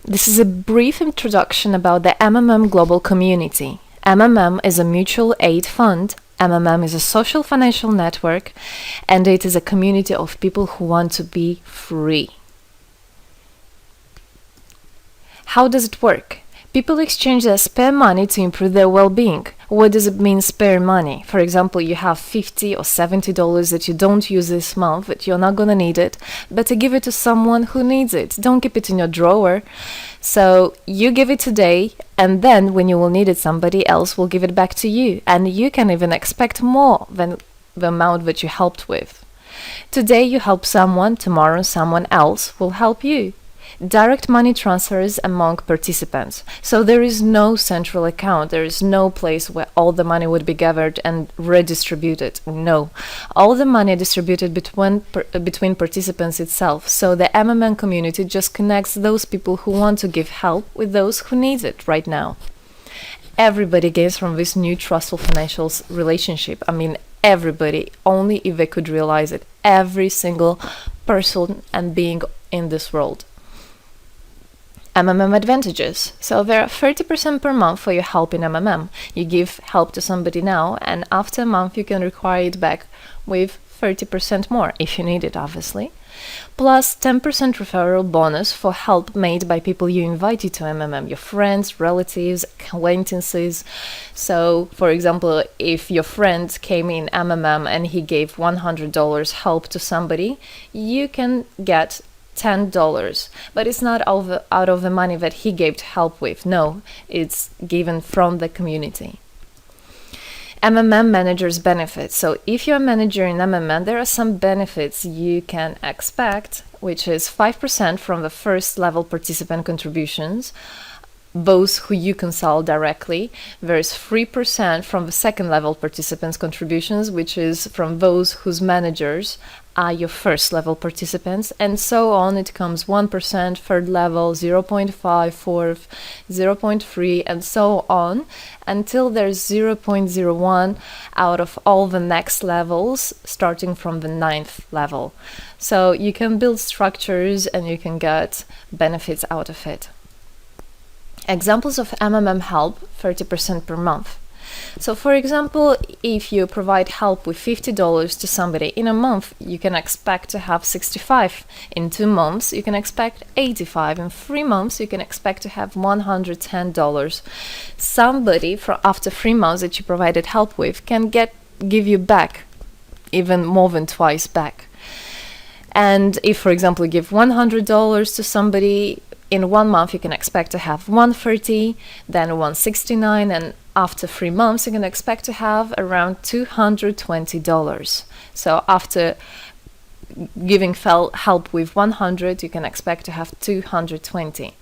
This is a brief introduction about the MMM global community. MMM is a mutual aid fund. MMM is a social financial network, and it is a community of people who want to be free. How does it work? People exchange their spare money to improve their well-being. What does it mean, spare money? For example, you have $50 or $70 that you don't use this month, but you're not gonna need it. Better give it to someone who needs it. Don't keep it in your drawer. So you give it today, and then when you will need it, somebody else will give it back to you. And you can even expect more than the amount that you helped with. Today you help someone, tomorrow someone else will help you. Direct money transfers among participants. So there is no central account. There is no place where all the money would be gathered and redistributed. No. All the money distributed between participants itself. So the MMM community just connects those people who want to give help with those who need it right now. Everybody gains from this new trustful financial relationship. I mean, everybody, only if they could realize it. Every single person and being in this world. MMM advantages. So there are 30% per month for your help in MMM. You give help to somebody now, and after a month you can require it back with 30% more, if you need it, obviously. Plus 10% referral bonus for help made by people you invited to MMM, your friends, relatives, acquaintances. So, for example, if your friend came in MMM and he gave $100 help to somebody, you can get $10, but it's not out of the money that he gave help with. No, it's given from the community. MMM managers benefits. So if you're a manager in MMM, there are some benefits you can expect, which is 5% from the first level participant contributions, those who you consult directly. There's 3% from the second level participants contributions, which is from those whose managers are your first level participants, and so on. It comes 1%, third level, 0.5, fourth, 0.3, and so on, until there's 0.01 out of all the next levels, starting from the 9th level. So you can build structures and you can get benefits out of it. Examples of MMM help, 30% per month. So for example, if you provide help with $50 to somebody in a month, you can expect to have 65. In 2 months, you can expect 85. In 3 months, you can expect to have $110. Somebody after 3 months that you provided help with can give you back even more than twice back. And if, for example, you give $100 to somebody, in 1 month you can expect to have $130, then $169, and after 3 months you can expect to have around $220. So after giving help with 100, you can expect to have 220.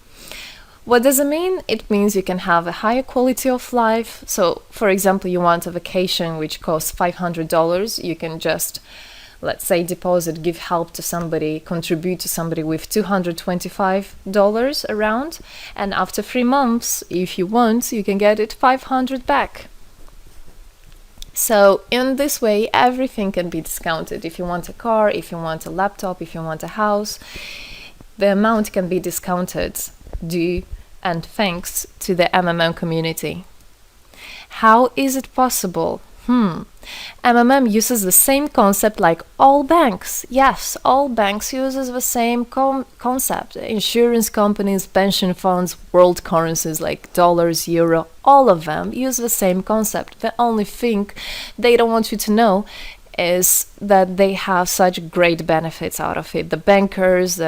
What does it mean? It means you can have a higher quality of life. So for example, you want a vacation which costs $500, you can just, let's say, deposit, give help to somebody, contribute to somebody with $225 around, and after 3 months, if you want, you can get it $500 back. So in this way, everything can be discounted. If you want a car, if you want a laptop, if you want a house, the amount can be discounted due and thanks to the MMM community. How is it possible? MMM uses the same concept like all banks. Yes, all banks uses the same concept. Insurance companies, pension funds, world currencies like dollars, euro, all of them use the same concept. The only thing they don't want you to know is that they have such great benefits out of it. The bankers,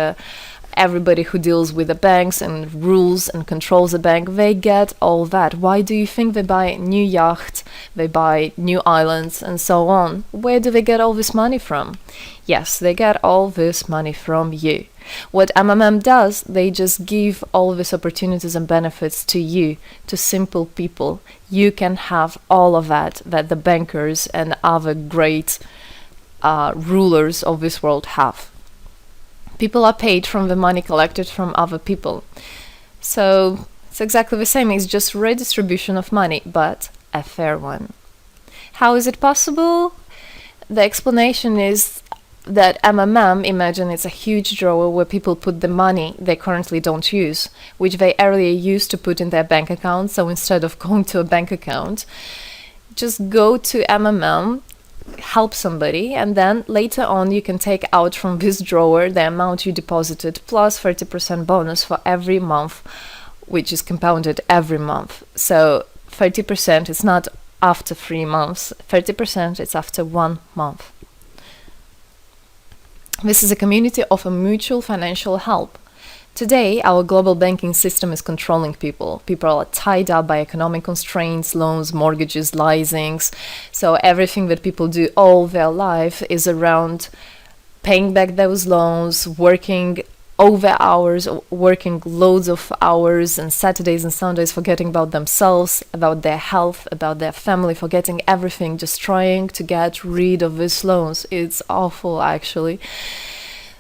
everybody who deals with the banks and rules and controls the bank, they get all that. Why do you think they buy new yachts, they buy new islands, and so on? Where do they get all this money from? Yes, they get all this money from you. What MMM does, they just give all these opportunities and benefits to you, to simple people. You can have all of that the bankers and other great rulers of this world have. People are paid from the money collected from other people. So it's exactly the same. It's just redistribution of money, but a fair one. How is it possible? The explanation is that MMM, imagine it's a huge drawer where people put the money they currently don't use, which they earlier used to put in their bank account. So instead of going to a bank account, just go to MMM, help somebody, and then later on you can take out from this drawer the amount you deposited plus 30% bonus for every month, which is compounded every month. So 30% is not after 3 months, 30% is after 1 month. This is a community of a mutual financial help. Today, our global banking system is controlling people. People are tied up by economic constraints, loans, mortgages, leasings. So everything that people do all their life is around paying back those loans, working over hours, working loads of hours and Saturdays and Sundays, forgetting about themselves, about their health, about their family, forgetting everything, just trying to get rid of these loans. It's awful, actually.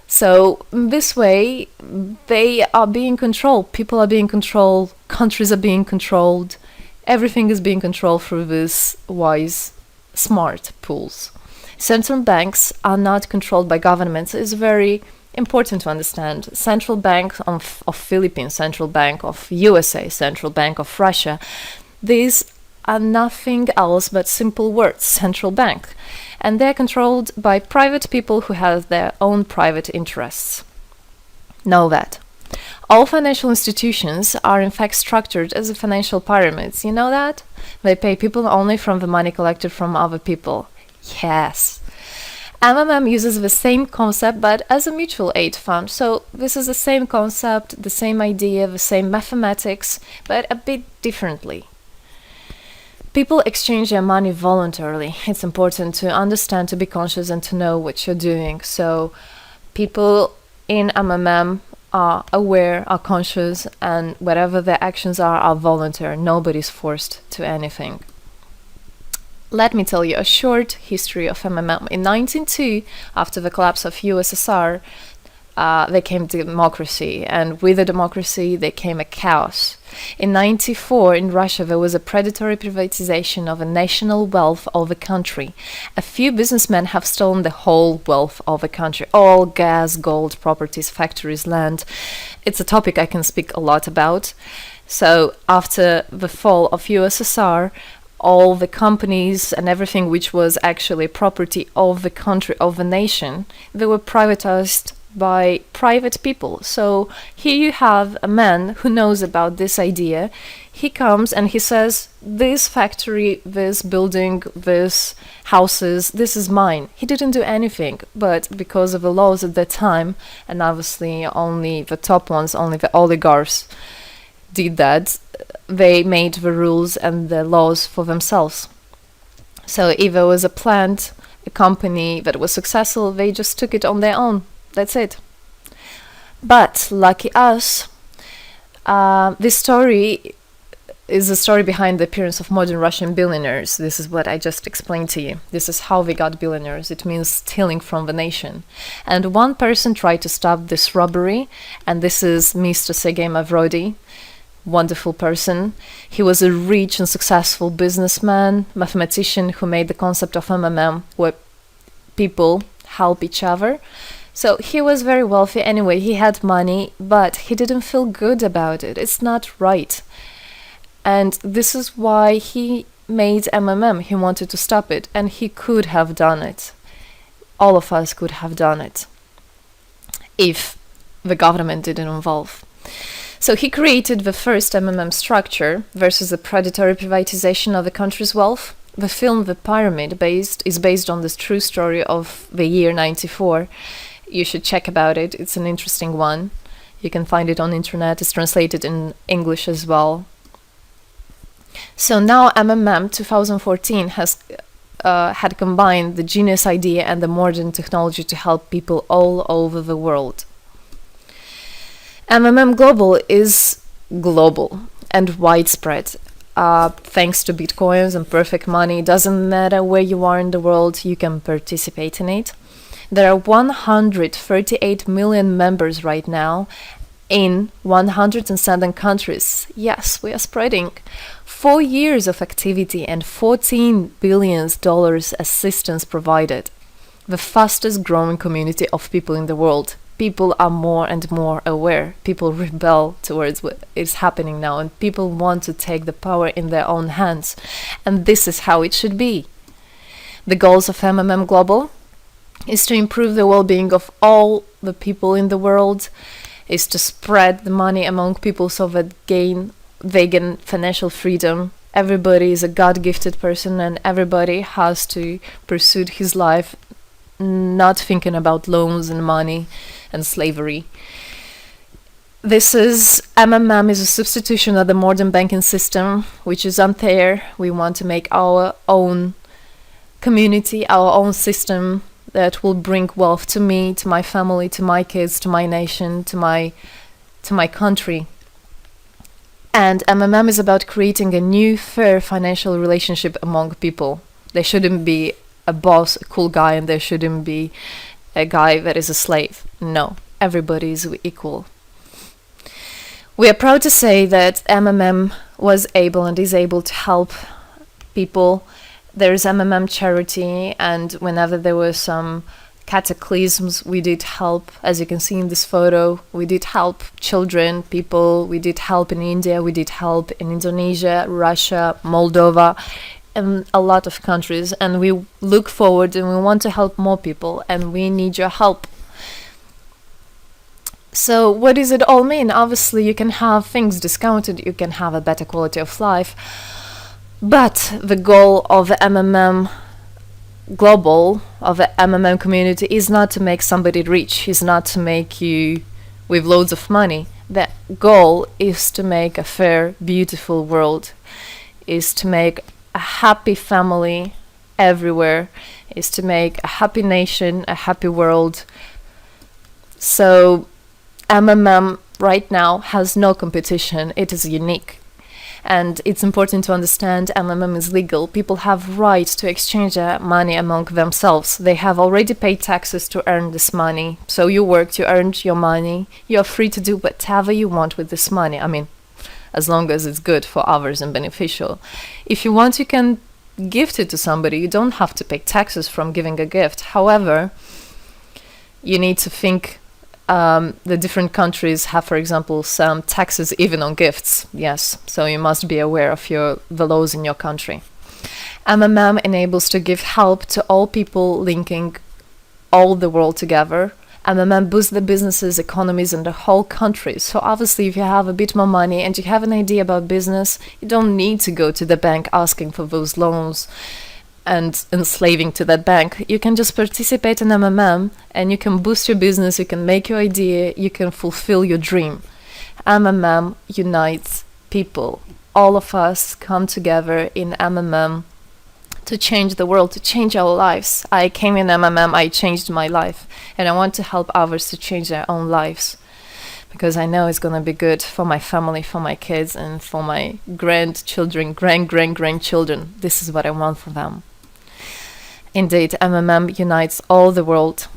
So this way, they are being controlled. People are being controlled. Countries are being controlled. Everything is being controlled through these wise, smart pools. Central banks are not controlled by governments. It's very important to understand. Central Bank of Philippines, Central Bank of USA, Central Bank of Russia. These are nothing else but simple words, central bank. And they're controlled by private people who have their own private interests. Know that. All financial institutions are in fact structured as financial pyramids. You know that? They pay people only from the money collected from other people. Yes. MMM uses the same concept but as a mutual aid fund. So this is the same concept, the same idea, the same mathematics, but a bit differently. People exchange their money voluntarily. It's important to understand, to be conscious, and to know what you're doing. So people in MMM are aware, are conscious, and whatever their actions are voluntary. Nobody's forced to anything. Let me tell you a short history of MMM. In 1902, after the collapse of USSR, there came democracy, and with the democracy there came a chaos. In 1994, in Russia, there was a predatory privatization of a national wealth of the country. A few businessmen have stolen the whole wealth of the country, all gas, gold, properties, factories, land. It's a topic I can speak a lot about. So after the fall of USSR, all the companies and everything which was actually property of the country, of the nation, they were privatized by private people. So here you have a man who knows about this idea. He comes and he says, this factory, this building, this houses, this is mine. He didn't do anything, but because of the laws at that time, and obviously only the top ones, only the oligarchs did that, they made the rules and the laws for themselves. So if there was a plant, a company that was successful, they just took it on their own. That's it. But lucky us, this story is the story behind the appearance of modern Russian billionaires. This is what I just explained to you. This is how they got billionaires. It means stealing from the nation. And one person tried to stop this robbery, and this is Mr. Sergei Mavrodi. Wonderful person. He was a rich and successful businessman, mathematician who made the concept of MMM, where people help each other. So he was very wealthy anyway, he had money, but he didn't feel good about it. It's not right. And this is why he made MMM. He wanted to stop it, and he could have done it. All of us could have done it if the government didn't involve. So he created the first MMM structure versus the predatory privatization of the country's wealth. The film The Pyramid is based on this true story of the year 94. You should check about it. It's an interesting one. You can find it on the internet. It's translated in English as well. So now MMM 2014 has had combined the genius idea and the modern technology to help people all over the world. MMM Global is global and widespread. Thanks to Bitcoins and perfect money, it doesn't matter where you are in the world, you can participate in it. There are 138 million members right now in 107 countries. Yes, we are spreading. 4 years of activity and $14 billion assistance provided. the fastest growing community of people in the world. People are more and more aware. People rebel towards what is happening now, and people want to take the power in their own hands. And this is how it should be. The goals of MMM Global is to improve the well-being of all the people in the world, is to spread the money among people so that they gain financial freedom. Everybody is a God-gifted person, and everybody has to pursue his life not thinking about loans and money and slavery. This is MMM is a substitution of the modern banking system, which is unfair. We want to make our own community, our own system that will bring wealth to me, to my family, to my kids, to my nation, to my country. And MMM is about creating a new, fair financial relationship among people. There shouldn't be a boss, a cool guy, and there shouldn't be a guy that is a slave. No, everybody is equal. We are proud to say that MMM was able and is able to help people. There is MMM charity, and whenever there were some cataclysms, we did help. As you can see in this photo, we did help children, people. We did help in India, we did help in Indonesia, Russia, Moldova, and a lot of countries. And we look forward and we want to help more people, and we need your help. So what does it all mean? Obviously, you can have things discounted, you can have a better quality of life. But the goal of the MMM Global, of the MMM community, is not to make somebody rich, is not to make you with loads of money. The goal is to make a fair, beautiful world, is to make a happy family everywhere, is to make a happy nation, a happy world. So MMM right now has no competition, it is unique. And it's important to understand MMM is legal. People have right to exchange their money among themselves. They have already paid taxes to earn this money. So you worked, you earned your money. You're free to do whatever you want with this money. I mean, as long as it's good for others and beneficial. If you want, you can gift it to somebody. You don't have to pay taxes from giving a gift. However, you need to think the different countries have, for example, some taxes even on gifts. Yes, so you must be aware of the laws in your country. MMM enables to give help to all people, linking all the world together. MMM boosts the businesses, economies, and the whole country. So obviously, if you have a bit more money and you have an idea about business, you don't need to go to the bank asking for those loans and enslaving to that bank. You can just participate in MMM and you can boost your business, you can make your idea, you can fulfill your dream. MMM unites people. All of us come together in MMM to change the world, to change our lives. I came in MMM, I changed my life, and I want to help others to change their own lives, because I know it's going to be good for my family, for my kids, and for my grandchildren, grandchildren. This is what I want for them. Indeed, MMM unites all the world.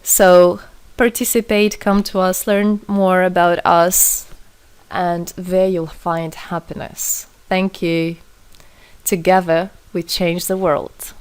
So participate, come to us, learn more about us, and there you'll find happiness. Thank you. Together, we change the world.